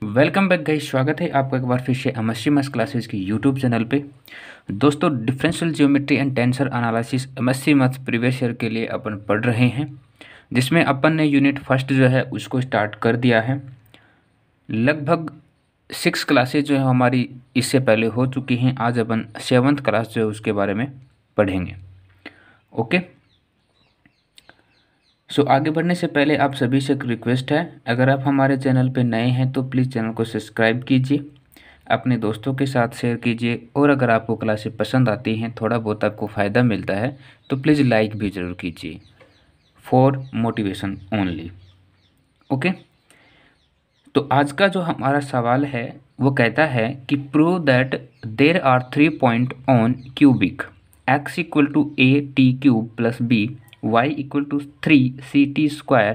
Welcome back guys. स्वागत है आपका एक बार फिर से एमएससी मैथ्स क्लासेस की यूट्यूब चैनल पे। दोस्तों, differential geometry and tensor analysis MSc maths previous year के लिए अपन पढ़ रहे हैं, जिसमें अपन ने यूनिट फर्स्ट जो है उसको स्टार्ट कर दिया है। लगभग 6 क्लासेज जो है हमारी इससे पहले हो चुकी हैं। आज अपन 7th क्लास जो है उसके बारे में पढ़ेंगे। ओके, आगे बढ़ने से पहले आप सभी से एक रिक्वेस्ट है, अगर आप हमारे चैनल पे नए हैं तो प्लीज़ चैनल को सब्सक्राइब कीजिए, अपने दोस्तों के साथ शेयर कीजिए, और अगर आपको क्लासेस पसंद आती हैं, थोड़ा बहुत आपको फ़ायदा मिलता है तो प्लीज़ लाइक भी ज़रूर कीजिए, फॉर मोटिवेशन ओनली। ओके, तो आज का जो हमारा सवाल है वो कहता है कि prove that there are 3 point on cubic x equal to a t cube plus b, y equal to 3ct²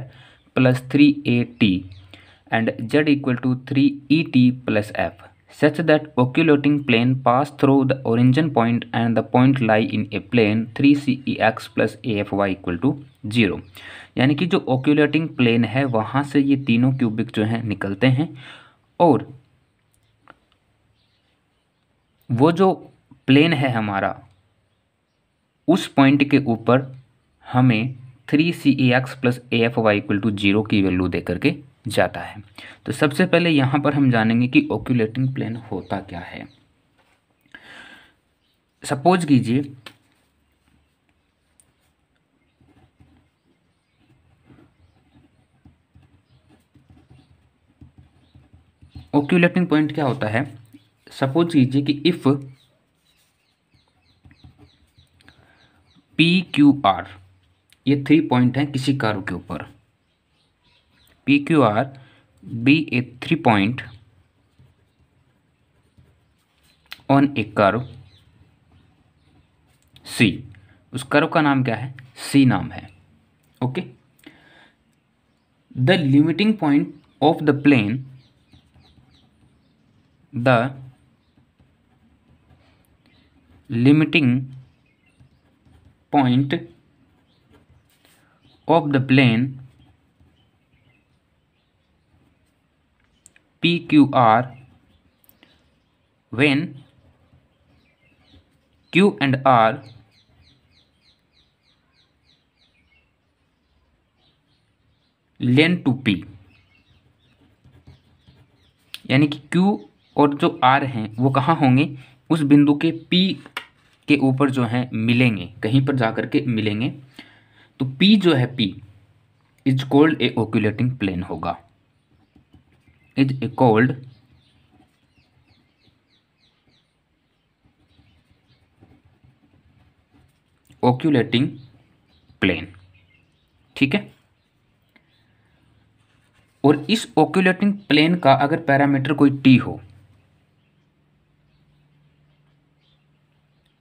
plus 3at and z equal to 3et plus f, such that occulting plane pass through the origin point and the point lie in a plane 3cex plus afy equal to 0। यानी कि जो ओक्यूलेटिंग plane है वहाँ से ये तीनों cubic जो हैं निकलते हैं, और वो जो प्लेन है हमारा उस पॉइंट के ऊपर हमें 3cex plus afy equal to 0 की वैल्यू दे करके जाता है। तो सबसे पहले यहाँ पर हम जानेंगे कि ओक्यूलेटिंग प्लेन होता क्या है। सपोज कीजिए ओक्यूलेटिंग पॉइंट क्या होता है। सपोज कीजिए कि इफ पी क्यू आर, ये 3 पॉइंट हैं किसी कर्व के ऊपर, P Q R be a 3 point on a curve C. उस कर्व का नाम क्या है? सी नाम है। Okay, the limiting point of the plane, the limiting point of the plane PQR when Q and R lend to P, यानी कि Q और जो R हैं वो कहाँ होंगे? उस बिंदु के P के ऊपर जो है मिलेंगे, कहीं पर जाकर के मिलेंगे। तो P जो है, P is called a osculating plane होगा, is a called osculating plane. ठीक है, और इस ओक्यूलेटिंग प्लेन का अगर पैरामीटर कोई टी हो,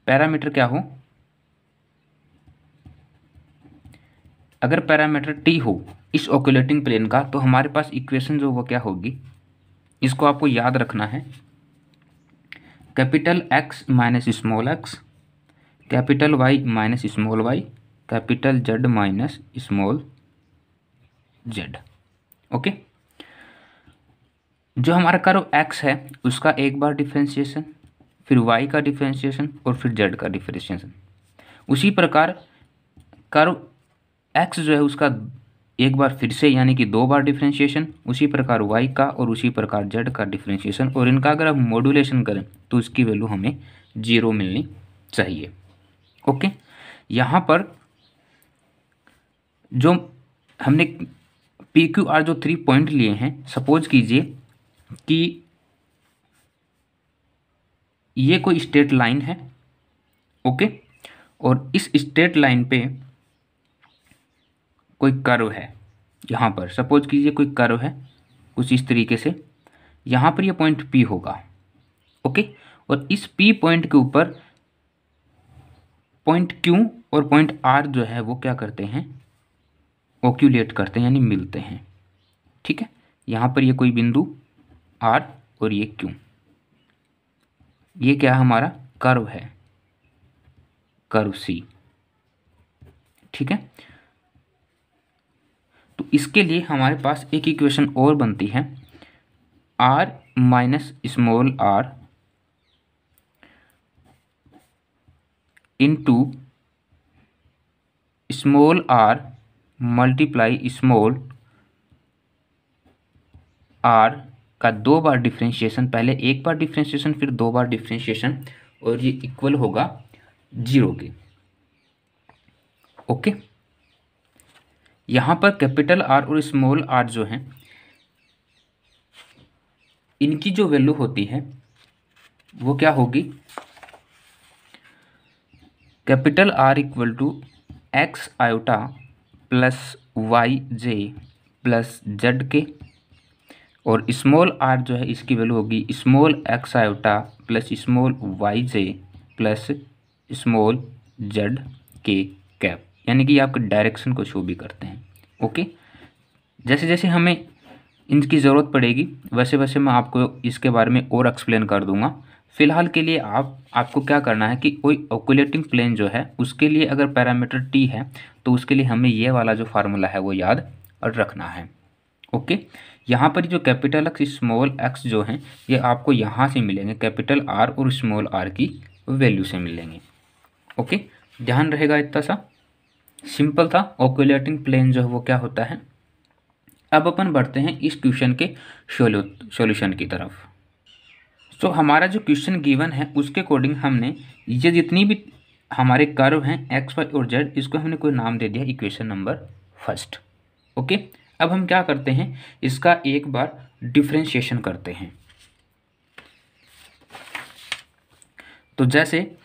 पैरामीटर क्या हो? अगर पैरामीटर टी हो इस ओक्यूलेटिंग प्लेन का, तो हमारे पास इक्वेशन जो वो क्या होगी, इसको आपको याद रखना है। Capital X minus small x, capital Y minus small y, capital Z minus small z. Okay, जो हमारा कर्व एक्स है उसका एक बार डिफरेंशिएशन, फिर वाई का डिफरेंशिएशन और फिर जेड का डिफरेंशिएशन। उसी प्रकार कर्व एक्स जो है उसका एक बार फिर से यानी कि 2 बार डिफरेंशिएशन, उसी प्रकार वाई का और उसी प्रकार जेड का डिफरेंशिएशन, और इनका अगर हम मॉड्यूलेशन करें तो इसकी वैल्यू हमें 0 मिलनी चाहिए। ओके, यहाँ पर जो हमने पी क्यू आर जो 3 पॉइंट लिए हैं, सपोज कीजिए कि ये कोई स्ट्रेट लाइन है। ओके, और इस स्ट्रेट लाइन पे कोई कर्व है। यहाँ पर सपोज कीजिए कोई कर्व है कुछ इस तरीके से, यहाँ पर ये पॉइंट P होगा। ओके, और इस P पॉइंट के ऊपर पॉइंट Q और पॉइंट R जो है वो क्या करते हैं? ओक्यूलेट करते हैं, यानी मिलते हैं। ठीक है, यहाँ पर ये कोई बिंदु R और ये Q, ये क्या हमारा कर्व है, कर्व C। ठीक है, तो इसके लिए हमारे पास एक इक्वेशन और बनती है, R minus small r into small r multiply small r का 2 बार डिफ्रेंशिएशन, पहले एक बार डिफ्रेंशिएशन फिर 2 बार डिफ्रेंशिएशन, और ये इक्वल होगा 0 के। ओके, यहाँ पर कैपिटल आर और स्मॉल आर जो हैं इनकी जो वैल्यू होती है वो क्या होगी, capital R equal to X iota plus Y J plus Z K, और स्मॉल आर जो है इसकी वैल्यू होगी small X iota plus small Y J plus small Z K cap, यानी कि आपके डायरेक्शन को शो भी करते हैं। ओके, जैसे जैसे हमें इनकी ज़रूरत पड़ेगी वैसे वैसे मैं आपको इसके बारे में और एक्सप्लेन कर दूंगा। फिलहाल के लिए आपको क्या करना है कि कोई ऑक्यूलेटिंग प्लेन जो है उसके लिए अगर पैरामीटर टी है तो उसके लिए हमें ये वाला जो फार्मूला है वो याद रखना है। ओके, यहाँ पर जो कैपिटल एक्स स्मॉल एक्स जो हैं ये आपको यहाँ से मिलेंगे, कैपिटल आर और स्मॉल आर की वैल्यू से मिलेंगे। ओके, ध्यान रहेगा, इतना सा सिंपल था। ऑक्यूलेटिंग प्लेन जो है वो क्या होता है। अब अपन बढ़ते हैं इस क्वेश्चन के सॉल्यूशन की तरफ। तो हमारा जो क्वेश्चन गिवन है उसके अकॉर्डिंग हमने ये जितनी भी हमारे कर्व हैं एक्स वाई और जेड, इसको हमने कोई नाम दे दिया इक्वेशन नंबर फर्स्ट। ओके, अब हम क्या करते हैं, इसका एक बार डिफरेंशिएशन करते हैं। तो जैसे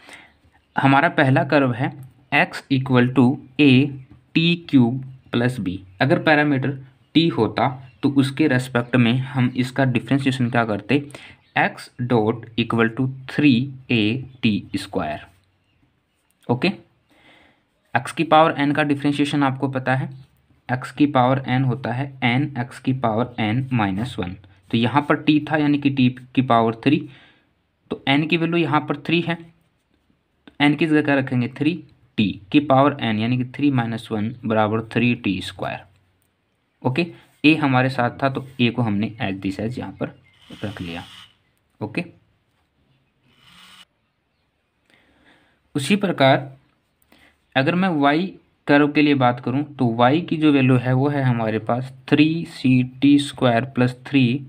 हमारा पहला कर्व है x equal to a t cube plus b, अगर पैरामीटर t होता तो उसके रेस्पेक्ट में हम इसका डिफरेंशिएशन क्या करते, x dot equal to 3a/t²। Okay, x की पावर n का डिफरेंशिएशन आपको पता है, x की पावर n होता है n x की पावर n-1। तो यहाँ पर t था यानी कि t की पावर 3, तो n की वैल्यू यहाँ पर 3 है, तो n की जगह क्या रखेंगे 3, t की पावर n यानी कि 3-1 बराबर 3t²। ओके, a हमारे साथ था तो a को हमने एज दिस एज यहाँ पर रख लिया। ओके, उसी प्रकार अगर मैं y कर्व के लिए बात करूं तो y की जो वैल्यू है वो है हमारे पास 3ct² प्लस 3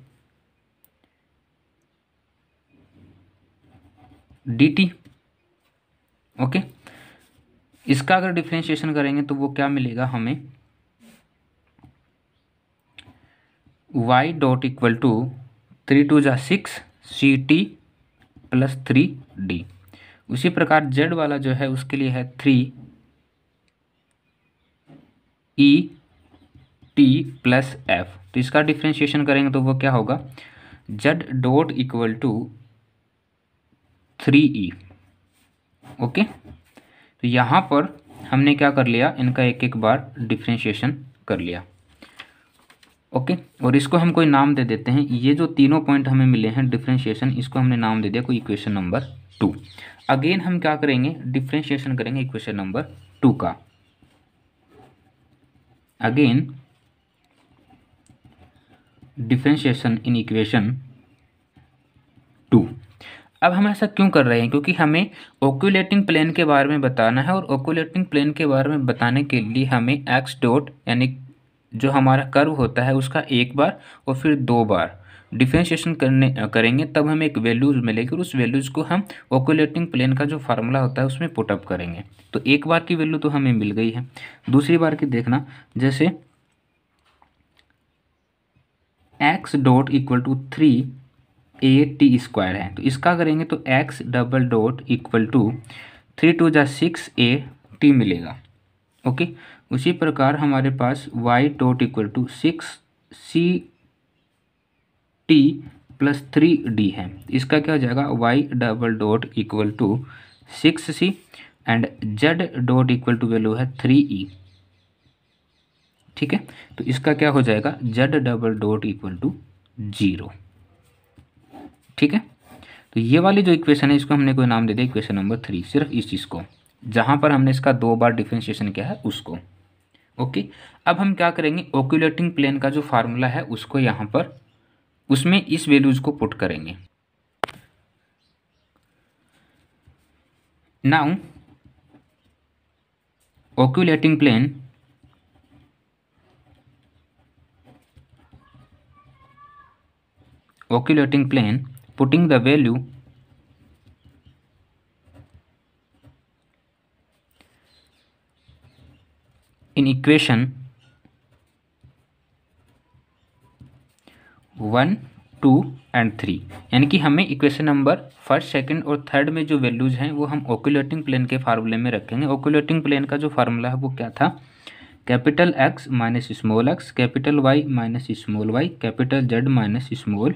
dt। ओके, इसका अगर डिफरेंशिएशन करेंगे तो वो क्या मिलेगा हमें, y dot equal to 3 × 6 ct plus 3d। उसी प्रकार z वाला जो है उसके लिए है 3 et प्लस f, तो इसका डिफरेंशिएशन करेंगे तो वो क्या होगा, z dot equal to 3e। Okay, तो यहाँ पर हमने क्या कर लिया, इनका एक एक बार डिफरेंशिएशन कर लिया। ओके, और इसको हम कोई नाम दे देते हैं, ये जो तीनों पॉइंट हमें मिले हैं डिफरेंशिएशन, इसको हमने नाम दे दिया कोई इक्वेशन नंबर 2। अगेन हम क्या करेंगे, डिफरेंशिएशन करेंगे इक्वेशन नंबर 2 का। Again differentiation in equation 2। अब हम ऐसा क्यों कर रहे हैं, क्योंकि हमें ऑक्यूलेटिंग प्लेन के बारे में बताना है, और ऑक्यूलेटिंग प्लेन के बारे में बताने के लिए हमें एक्स डॉट यानी जो हमारा कर्व होता है उसका एक बार और फिर 2 बार डिफरेंशिएशन करेंगे, तब हमें एक वैल्यूज मिलेगी, और उस वैल्यूज को हम ऑक्यूलेटिंग प्लेन का जो फार्मूला होता है उसमें पुटअप करेंगे। तो एक बार की वैल्यू तो हमें मिल गई है, दूसरी बार की देखना, जैसे x dot equal to 3a/t² है, तो इसका करेंगे तो x double dot equal to 3 × 6 a/t मिलेगा। ओके, उसी प्रकार हमारे पास y dot equal to 6c t plus 3d है, इसका क्या हो जाएगा, y double dot equal to 6c and z dot equal to value है 3e। ठीक है, तो इसका क्या हो जाएगा, z double dot equal to 0। ठीक है, तो ये वाली जो इक्वेशन है इसको हमने कोई नाम दे दिया इक्वेशन नंबर 3, सिर्फ इस चीज़ को जहाँ पर हमने इसका 2 बार डिफरेंशिएशन किया है उसको। ओके, अब हम क्या करेंगे, ऑक्यूलेटिंग प्लेन का जो फार्मूला है उसको यहाँ पर उसमें इस वैल्यूज़ को पुट करेंगे। Now osculating plane putting the value in equation 1, 2 and 3, यानी कि हमें इक्वेशन नंबर फर्स्ट, सेकंड और थर्ड में जो वैल्यूज़ हैं वो हम ओक्यूलेटिंग प्लेन के फार्मूले में रखेंगे। ओक्यूलेटिंग प्लेन का जो फार्मूला है वो क्या था, capital X minus small x, capital Y minus small y, capital Z minus small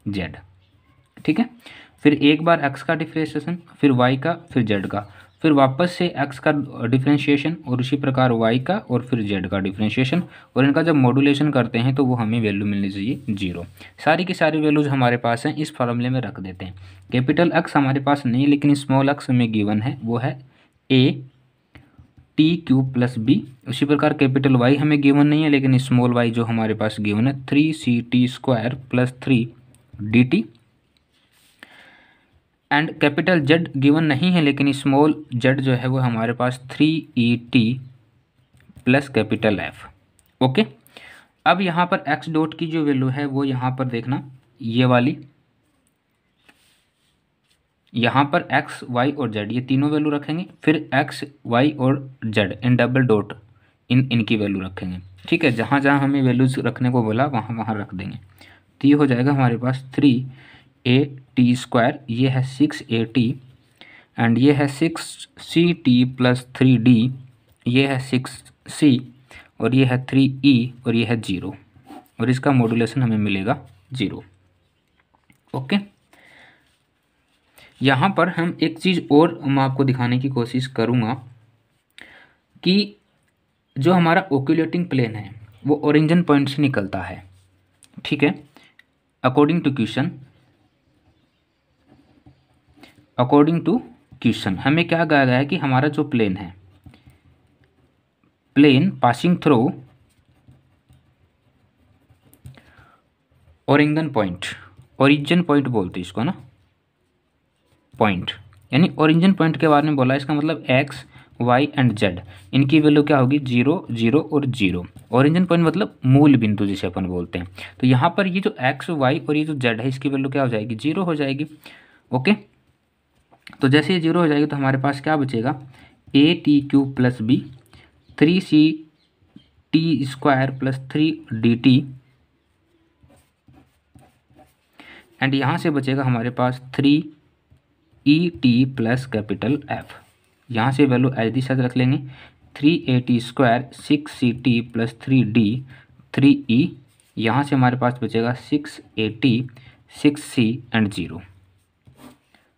z. ठीक है, फिर एक बार एक्स का डिफ्रेंशिएशन, फिर वाई का, फिर जेड का, फिर वापस से एक्स का डिफ्रेंशिएशन और उसी प्रकार वाई का और फिर जेड का डिफ्रेंशिएशन, और इनका जब मॉड्यूलेशन करते हैं तो वो हमें वैल्यू मिलनी चाहिए 0। सारी की सारी वैल्यूज़ हमारे पास हैं, इस फार्मूले में रख देते हैं। कैपिटल एक्स हमारे पास नहीं, लेकिन स्मॉल एक्स हमें गिवन है, वो है a t cube plus b. उसी प्रकार कैपिटल वाई हमें गिवन नहीं है, लेकिन स्मॉल वाई जो हमारे पास गिवन है 3ct² plus 3dt। And capital Z given नहीं है, लेकिन स्मॉल जेड जो है वो हमारे पास 3et plus capital F. Okay, अब यहाँ पर एक्स डॉट की जो वैल्यू है वो यहाँ पर देखना, ये वाली, यहाँ पर एक्स वाई और जेड ये तीनों वैल्यू रखेंगे, फिर एक्स वाई और जेड इन डबल डॉट इनकी वैल्यू रखेंगे। ठीक है, जहाँ जहाँ हमें वैल्यूज रखने को बोला वहाँ वहाँ रख देंगे। तो ये हो जाएगा हमारे पास 3at², ये है 6at एंड ये है 6ct प्लस 3d, ये है 6c और ये है 3e और ये है 0, और इसका मॉड्यूलेशन हमें मिलेगा 0। ओके, यहाँ पर हम एक चीज़ और मैं आपको दिखाने की कोशिश करूँगा कि जो हमारा ओक्यूलेटिंग प्लेन है वो ओरिजिन पॉइंट से निकलता है। ठीक है, अकॉर्डिंग टू क्वेश्चन हमें क्या कहा गया है कि हमारा जो प्लेन है, plane passing through origin point बोलते हैं इसको ना, पॉइंट, यानी ओरिजिन पॉइंट के बारे में बोला। इसका मतलब एक्स वाई एंड जेड इनकी वैल्यू क्या होगी, 0 0 और 0। ओरिजिन पॉइंट मतलब मूल बिंदु जिसे अपन बोलते हैं। तो यहाँ पर ये जो एक्स वाई और ये जो जेड है इसकी वैल्यू क्या हो जाएगी, 0 हो जाएगी। ओके, तो जैसे ये 0 हो जाएगी तो हमारे पास क्या बचेगा, at³ plus b 3ct² plus 3dt, and यहाँ से बचेगा हमारे पास 3et प्लस कैपिटल एफ। यहाँ से वैल्यू एज इट इज रख लेंगे, 3at² 6ct plus 3d 3e, यहाँ से हमारे पास बचेगा 6at 6c एंड 0।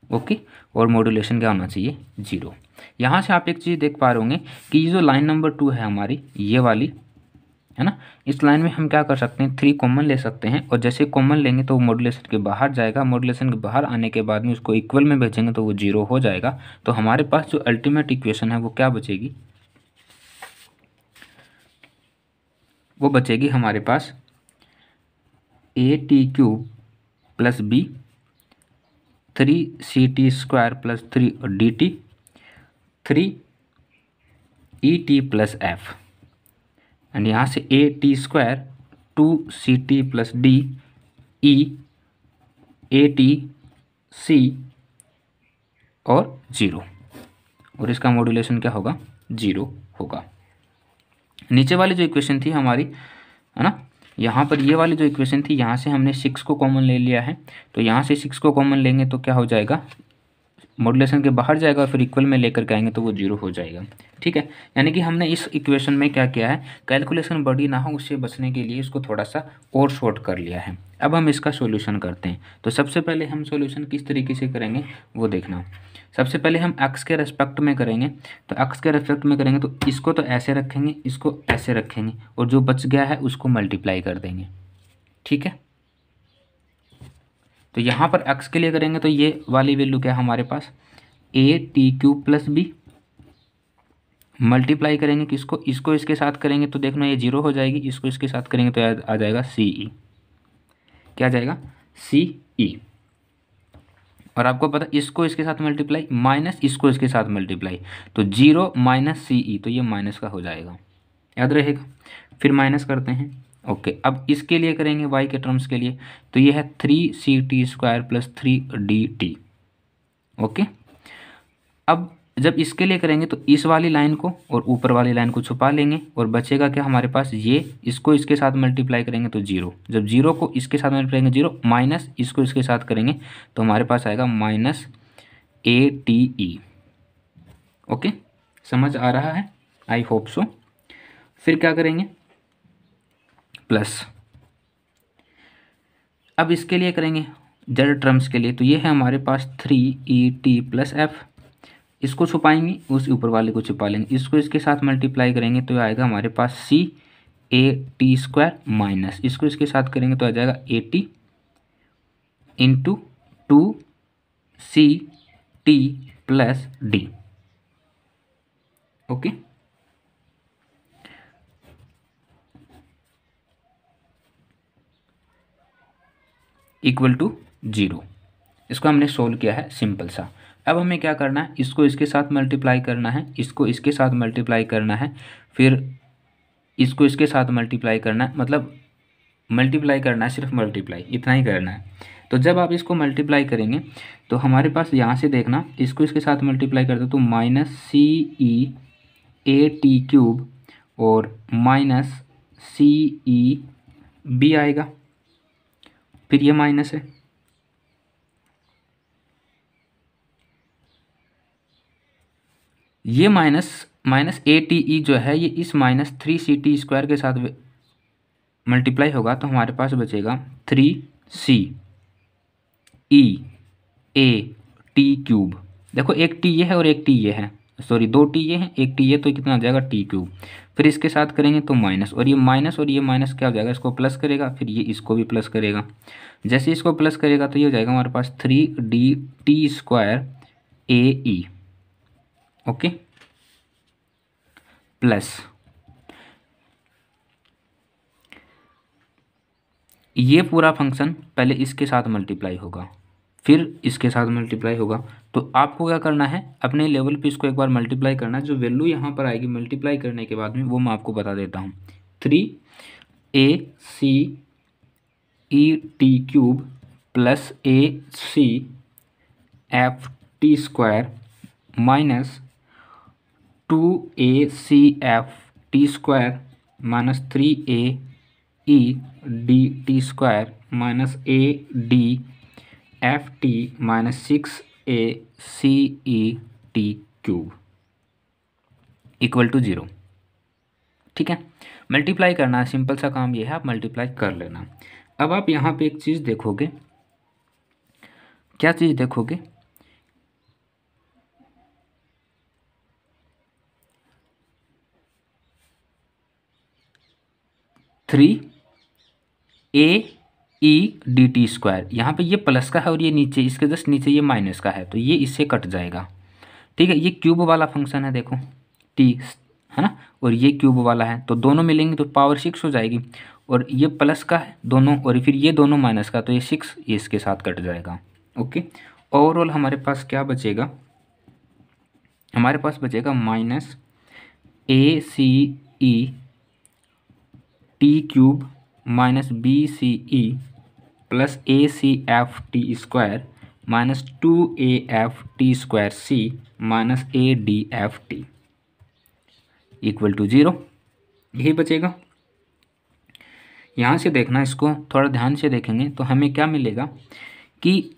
ओके, और मॉड्यूलेशन क्या होना चाहिए, 0। यहाँ से आप एक चीज़ देख पा रहे होंगे कि ये जो लाइन नंबर 2 है हमारी, ये वाली है ना, इस लाइन में हम क्या कर सकते हैं, 3 कॉमन ले सकते हैं, और जैसे कॉमन लेंगे तो वो मॉड्यूलेशन के बाहर जाएगा। मॉड्यूलेशन के बाहर आने के बाद में उसको इक्वल में भेजेंगे तो वो 0 हो जाएगा। तो हमारे पास जो अल्टीमेट इक्वेशन है वो क्या बचेगी, वो बचेगी हमारे पास at³ plus b 3ct² plus 3dt 3et plus f, and यहाँ से at² 2ct plus d e atc और 0, और इसका मॉड्यूलेशन क्या होगा, 0 होगा। नीचे वाली जो इक्वेशन थी हमारी, है ना, यहाँ पर ये वाली जो इक्वेशन थी, यहाँ से हमने 6 को कॉमन ले लिया है, तो यहाँ से 6 को कॉमन लेंगे तो क्या हो जाएगा, मॉड्यूलेशन के बाहर जाएगा, फिर इक्वल में लेकर के आएंगे तो वो 0 हो जाएगा। ठीक है, यानी कि हमने इस इक्वेशन में क्या किया है, कैलकुलेशन बड़ी ना हो उससे बचने के लिए इसको थोड़ा सा और शॉर्ट कर लिया है। अब हम इसका सॉल्यूशन करते हैं। तो सबसे पहले हम सॉल्यूशन किस तरीके से करेंगे वो देखना। सबसे पहले हम एक्स के रेस्पेक्ट में करेंगे, तो एक्स के रेस्पेक्ट में करेंगे तो इसको तो ऐसे रखेंगे, इसको ऐसे रखेंगे, और जो बच गया है उसको मल्टीप्लाई कर देंगे। ठीक है, तो यहाँ पर x के लिए करेंगे तो ये वाली वैल्यू क्या है हमारे पास, at³ प्लस बी, मल्टीप्लाई करेंगे किसको, इसको इसके साथ करेंगे तो देखना ये 0 हो जाएगी, इसको इसके साथ करेंगे तो आ जाएगा ce, क्या जाएगा, सी ई। और आपको पता इसको इसके साथ मल्टीप्लाई माइनस इसको इसके साथ मल्टीप्लाई, तो 0 माइनस सी ई, तो ये माइनस का हो जाएगा, याद रहेगा। फिर माइनस करते हैं। ओके, अब इसके लिए करेंगे y के टर्म्स के लिए, तो ये है 3ct² प्लस 3dt। ओके, अब जब इसके लिए करेंगे तो इस वाली लाइन को और ऊपर वाली लाइन को छुपा लेंगे और बचेगा क्या हमारे पास, ये इसको इसके साथ मल्टीप्लाई करेंगे तो 0, जब 0 को इसके साथ मल्टीप्लाई करेंगे 0, माइनस इसको इसके साथ करेंगे तो हमारे पास आएगा माइनस ATE। ओके, समझ आ रहा है, आई होप सो। फिर क्या करेंगे, प्लस, अब इसके लिए करेंगे जेड टर्म्स के लिए, तो ये है हमारे पास 3ET प्लस एफ, इसको छुपाएंगे उस ऊपर वाले को छुपा लेंगे, इसको इसके साथ मल्टीप्लाई करेंगे तो आएगा हमारे पास CAT² माइनस इसको इसके साथ करेंगे तो आ जाएगा 80 into 2CT plus d. Okay, equal to 0। इसको हमने सोल्व किया है सिंपल सा। अब हमें क्या करना है, इसको इसके साथ मल्टीप्लाई करना है, इसको इसके साथ मल्टीप्लाई करना है, फिर इसको इसके साथ मल्टीप्लाई करना है, मतलब मल्टीप्लाई करना है, सिर्फ मल्टीप्लाई इतना ही करना है। तो जब आप इसको मल्टीप्लाई करेंगे तो हमारे पास यहाँ से देखना, इसको इसके साथ मल्टीप्लाई करते हो तो -CEAT³ और -CEB आएगा, फिर ये माइनस है, ये माइनस ATE जो है ये इस -3CT² के साथ मल्टीप्लाई होगा तो हमारे पास बचेगा 3CEAT³। देखो एक टी ये है और एक टी ये है, सॉरी 2 टी ये है, एक टी ये, तो कितना आ जाएगा T³। फिर इसके साथ करेंगे तो माइनस, और ये माइनस क्या हो जाएगा, इसको प्लस करेगा, फिर ये इसको भी प्लस करेगा। जैसे इसको प्लस करेगा तो ये हो जाएगा हमारे पास 3DT² AE। ओके, प्लस ये पूरा फंक्शन पहले इसके साथ मल्टीप्लाई होगा, फिर इसके साथ मल्टीप्लाई होगा। तो आपको क्या करना है, अपने लेवल पे इसको एक बार मल्टीप्लाई करना है, जो वैल्यू यहाँ पर आएगी मल्टीप्लाई करने के बाद में वो मैं आपको बता देता हूँ। 3ACET³ plus ACFT² minus 2ACFT² minus 3AEDT² minus ADFT minus 6ACET³ equal to 0। ठीक है, मल्टीप्लाई करना है, सिंपल सा काम ये है, आप मल्टीप्लाई कर लेना। अब आप यहाँ पे एक चीज़ देखोगे, क्या चीज़ देखोगे, 3AEDT², यहाँ पे ये प्लस का है और ये नीचे इसके जस्ट नीचे ये माइनस का है, तो ये इससे कट जाएगा। ठीक है, ये क्यूब वाला फंक्शन है, देखो टी है ना, और ये क्यूब वाला है, तो दोनों मिलेंगे तो पावर 6 हो जाएगी, और ये प्लस का है दोनों, और फिर ये दोनों माइनस का, तो ये 6 ये इसके साथ कट जाएगा। ओके, ओवरऑल हमारे पास क्या बचेगा, हमारे पास बचेगा -ACET³ minus BCE plus ACFT² minus 2AFT²C minus ADFT equal to 0, यही बचेगा। यहाँ से देखना, इसको थोड़ा ध्यान से देखेंगे तो हमें क्या मिलेगा कि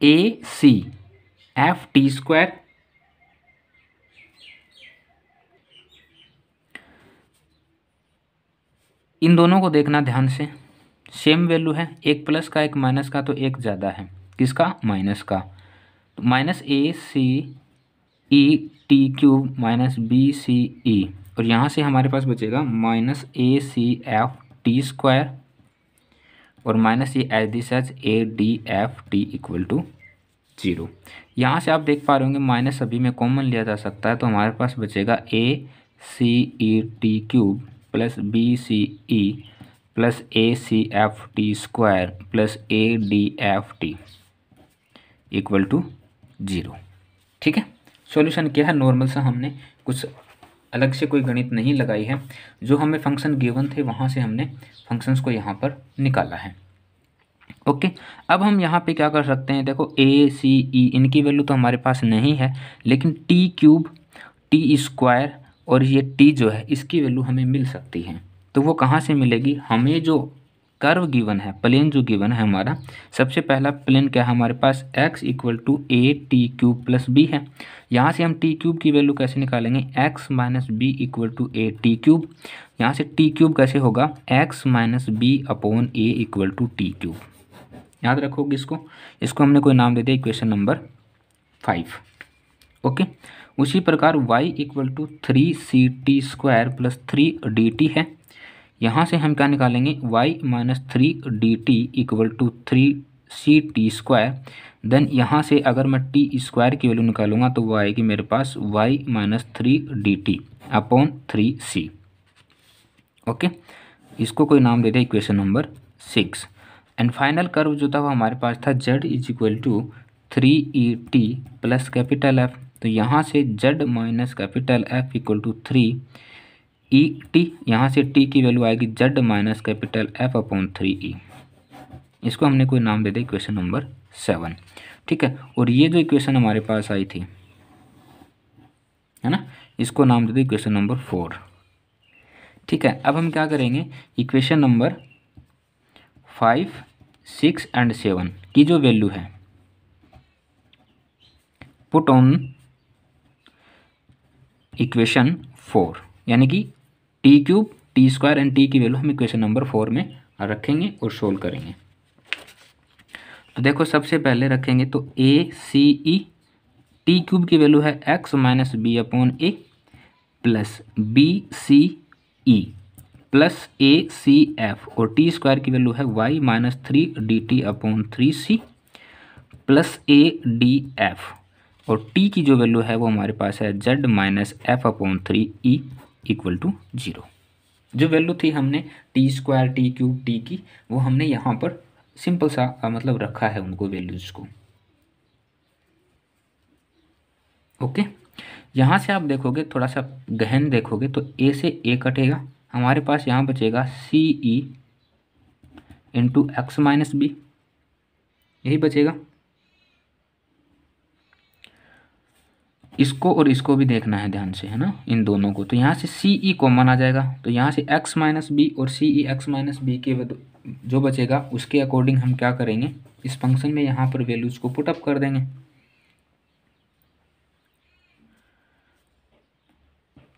ACFT² इन दोनों को देखना ध्यान से, सेम वैल्यू है, एक प्लस का एक माइनस का, तो एक ज़्यादा है, किसका, माइनस का, तो माइनस ACET³ माइनस BCE, और यहाँ से हमारे पास बचेगा माइनस ACFT² और माइनस ये एच दी सच ADFT इक्वल टू 0। यहाँ से आप देख पा रहे होंगे माइनस सभी में कॉमन लिया जा सकता है, तो हमारे पास बचेगा ACET³ plus BCE plus ACFT square plus ADFT equal to 0। ठीक है, सॉल्यूशन क्या है, नॉर्मल सा हमने कुछ अलग से कोई गणित नहीं लगाई है, जो हमें फंक्शन गिवन थे वहाँ से हमने फंक्शंस को यहाँ पर निकाला है। ओके, अब हम यहाँ पे क्या कर सकते हैं, देखो ACE इनकी वैल्यू तो हमारे पास नहीं है, लेकिन T क्यूब T स्क्वायर और ये T जो है इसकी वैल्यू हमें मिल सकती है। तो वो कहाँ से मिलेगी, हमें जो कर्व गिवन है, प्लेन जो गिवन है हमारा, सबसे पहला प्लेन क्या है हमारे पास, x equal to AT³ plus b है। यहाँ से हम T क्यूब की वैल्यू कैसे निकालेंगे, x minus b equal to AT³। यहाँ से T क्यूब कैसे होगा, x minus b upon A equal to T³। याद रखोगे इसको हमने कोई नाम दे दिया, इक्वेशन नंबर 5। ओके, उसी प्रकार y equal to 3ct square plus 3dt है। यहाँ से हम क्या निकालेंगे, y minus 3dt equal to 3ct square. Then यहाँ से अगर मैं t स्क्वायर की वैल्यू निकालूंगा तो वो आएगी मेरे पास y minus 3dt upon 3c। Okay, इसको कोई नाम दे दिया equation number 6। And final curve जो था वो हमारे पास था z is equal to 3et plus capital F। तो यहाँ से z minus capital F equal to 3et, यहाँ से t की वैल्यू आएगी z minus capital F upon 3e। इसको हमने कोई नाम दे दिया इक्वेशन नंबर 7। ठीक है, और ये जो इक्वेशन हमारे पास आई थी है ना, इसको नाम दे दिया इक्वेशन नंबर 4। ठीक है, अब हम क्या करेंगे, इक्वेशन नंबर 5, 6 एंड 7 की जो वैल्यू है पुट ऑन इक्वेशन 4, यानी कि T cube T square and T की वैल्यू हम इक्वेशन नंबर 4 में रखेंगे और सोल्व करेंगे। तो देखो सबसे पहले रखेंगे तो ACE, टी क्यूब की वैल्यू है x माइनस बी अपॉन ए प्लस BCE प्लस ACF और टी स्क्वायर की वैल्यू है y minus 3dt upon 3c plus ADF और t की जो वैल्यू है वो हमारे पास है z minus f upon 3e equal to 0। जो वैल्यू थी हमने t square t cube t की, वो हमने यहाँ पर सिंपल सा मतलब रखा है उनको वैल्यूज को। ओके, यहाँ से आप देखोगे थोड़ा सा गहन देखोगे तो a से a कटेगा, हमारे पास यहाँ बचेगा CE into x minus b, यही बचेगा। इसको और इसको भी देखना है ध्यान से, है ना, इन दोनों को। तो यहाँ से CE कॉमन आ जाएगा, तो यहाँ से x माइनस बी और CE x माइनस बी के जो बचेगा उसके अकॉर्डिंग हम क्या करेंगे, इस फंक्शन में यहाँ पर वैल्यूज को पुटअप कर देंगे।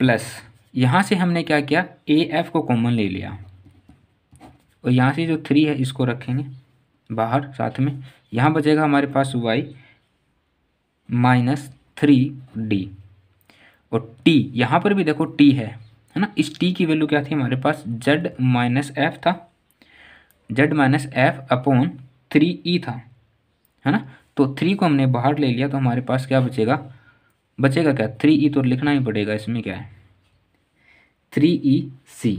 प्लस यहाँ से हमने क्या किया, AF को कॉमन ले लिया और यहाँ से जो 3 है इसको रखेंगे बाहर साथ में। यहाँ बचेगा हमारे पास y माइनस 3d और t, यहाँ पर भी देखो t है ना, इस t की वैल्यू क्या थी हमारे पास, z माइनस एफ था, z minus F upon 3e था, है ना। तो 3 को हमने बाहर ले लिया तो हमारे पास क्या बचेगा, बचेगा क्या 3e, तो लिखना ही पड़ेगा, इसमें क्या है 3EC।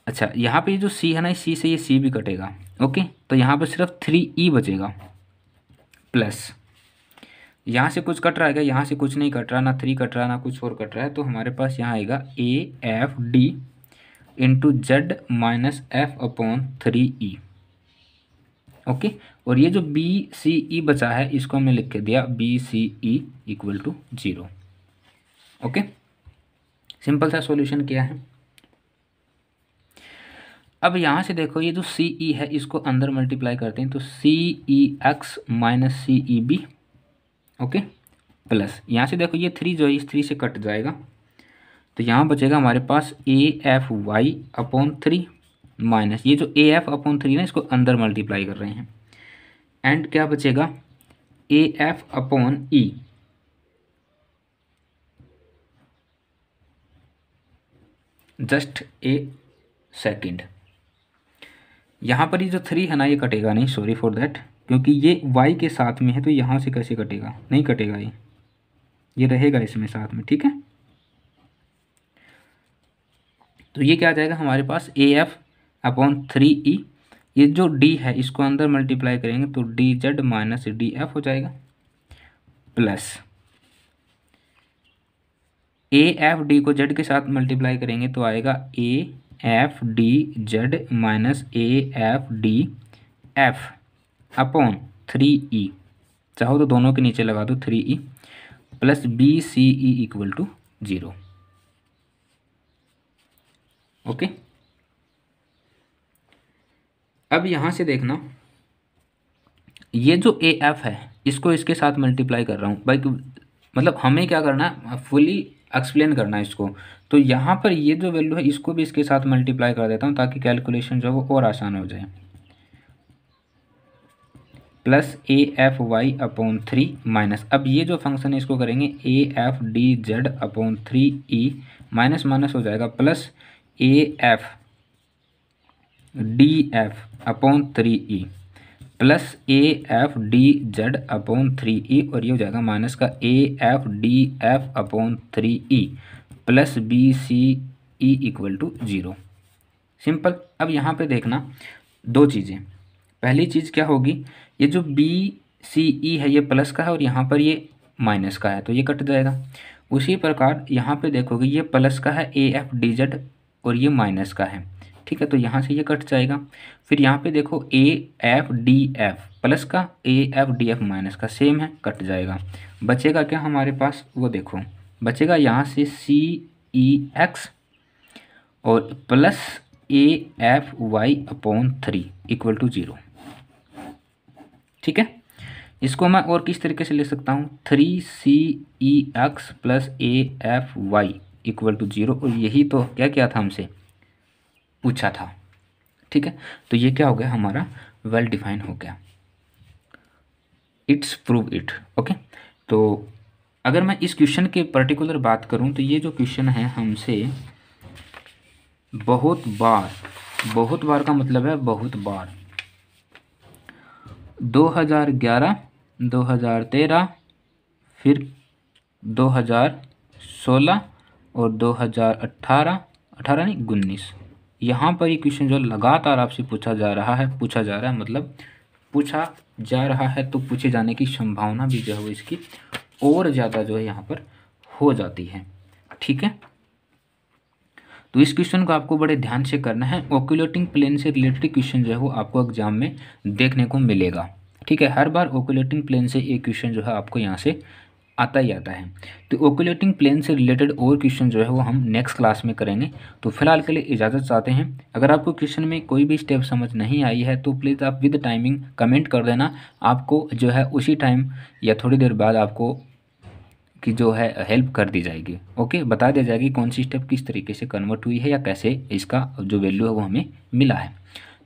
अच्छा, यहाँ पे जो C है ना, इस C से ये C भी कटेगा। ओके, तो यहाँ पे सिर्फ 3E बचेगा प्लस यहाँ से कुछ कट रहा है, यहाँ से कुछ नहीं कट रहा, ना 3 कट रहा ना कुछ और कट रहा है, तो हमारे पास यहाँ आएगा AFD into Z minus F upon 3E। Okay, और ये जो BCE बचा है इसको हमने लिख के दिया BCE equal to 0। Okay, simple सा सॉल्यूशन किया है। अब यहाँ से देखो ये जो CE है इसको अंदर मल्टीप्लाई करते हैं तो CEX minus CEB। Okay, plus यहाँ से देखो ये 3 जो है इस 3 से कट जाएगा, तो यहाँ बचेगा हमारे पास AFY अपॉन 3 माइनस ये जो AF अपॉन 3 ना, इसको अंदर मल्टीप्लाई कर रहे हैं, एंड क्या बचेगा AF upon E। Just a second, यहाँ पर ये जो 3 है ना ये कटेगा नहीं, सॉरी फॉर दैट, क्योंकि ये y के साथ में है तो यहाँ से कैसे कटेगा, नहीं कटेगा ये। ये रहेगा इसमें साथ में, ठीक है। तो ये क्या आ जाएगा हमारे पास AF/3E। ये जो D है इसको अंदर मल्टीप्लाई करेंगे तो DZ माइनस DF हो जाएगा, प्लस AFD को Z के साथ मल्टीप्लाई करेंगे तो आएगा AFDZ माइनस AFDF/3E। चाहो तो दोनों के नीचे लगा दो 3E, plus BCE equal to 0। Okay, अब यहाँ से देखना, ये जो AF है इसको इसके साथ मल्टीप्लाई कर रहा हूँ भाई, मतलब हमें क्या करना है, फुली एक्सप्लेन करना है इसको। तो यहाँ पर ये जो वैल्यू है इसको भी इसके साथ मल्टीप्लाई कर देता हूँ ताकि कैलकुलेशन जो है वो और आसान हो जाए। प्लस AFY/3 माइनस, अब ये जो फंक्शन है इसको करेंगे AFDZ/3E, माइनस माइनस हो जाएगा प्लस AFDF/3E प्लस AFDZ/3E, और ये हो जाएगा माइनस का AFDF/3E plus BCE equal to 0। Simple. अब यहाँ पे देखना दो चीज़ें, पहली चीज़ क्या होगी, ये जो BCE है ये प्लस का है और यहाँ पर ये माइनस का है तो ये कट जाएगा। उसी प्रकार यहाँ पे देखोगे ये प्लस का है AFDZ और ये माइनस का है, ठीक है, तो यहाँ से ये कट जाएगा। फिर यहाँ पे देखो AFDF प्लस का AFDF माइनस का सेम है, कट जाएगा। बचेगा क्या हमारे पास, वो देखो बचेगा यहाँ से CEX और प्लस AFY/3 इक्वल टू 0, ठीक है। इसको मैं और किस तरीके से लिख सकता हूँ, 3CEX plus AFY equal to 0, और यही तो क्या किया था हमसे पूछा था, ठीक है। तो ये क्या हो गया हमारा, वेल डिफाइन हो गया, इट्स प्रूव इट। ओके, तो अगर मैं इस क्वेश्चन के पर्टिकुलर बात करूं तो ये जो क्वेश्चन है हमसे बहुत बार का मतलब है बहुत बार, 2011, 2013, फिर 2016 और 2018 नहीं 19, यहाँ पर ये क्वेश्चन जो लगातार आपसे पूछा जा रहा है मतलब पूछा जा रहा है, तो पूछे जाने की संभावना भी जो है वो इसकी और ज़्यादा जो है यहाँ पर हो जाती है, ठीक है। तो इस क्वेश्चन को आपको बड़े ध्यान से करना है। ओक्यूलेटिंग प्लेन से रिलेटेड क्वेश्चन जो है वो आपको एग्जाम में देखने को मिलेगा, ठीक है। हर बार ओक्यूलेटिंग प्लेन से एक क्वेश्चन जो है आपको यहाँ से आता ही आता है। तो ओक्यूलेटिंग प्लेन से रिलेटेड और क्वेश्चन जो है वो हम नेक्स्ट क्लास में करेंगे। तो फिलहाल के लिए इजाज़त चाहते हैं। अगर आपको क्वेश्चन में कोई भी स्टेप समझ नहीं आई है तो प्लीज़ आप विद टाइमिंग कमेंट कर देना, आपको जो है उसी टाइम या थोड़ी देर बाद आपको की जो है हेल्प कर दी जाएगी। ओके, बता दिया जाएगी कौन सी स्टेप किस तरीके से कन्वर्ट हुई है या कैसे इसका जो वैल्यू है वो हमें मिला है।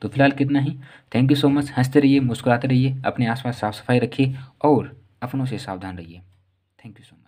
तो फिलहाल कितना ही, थैंक यू सो मच। हंसते रहिए, मुस्कुराते रहिए, अपने आसपास साफ सफाई रखिए और अपनों से सावधान रहिए। Thank you so much.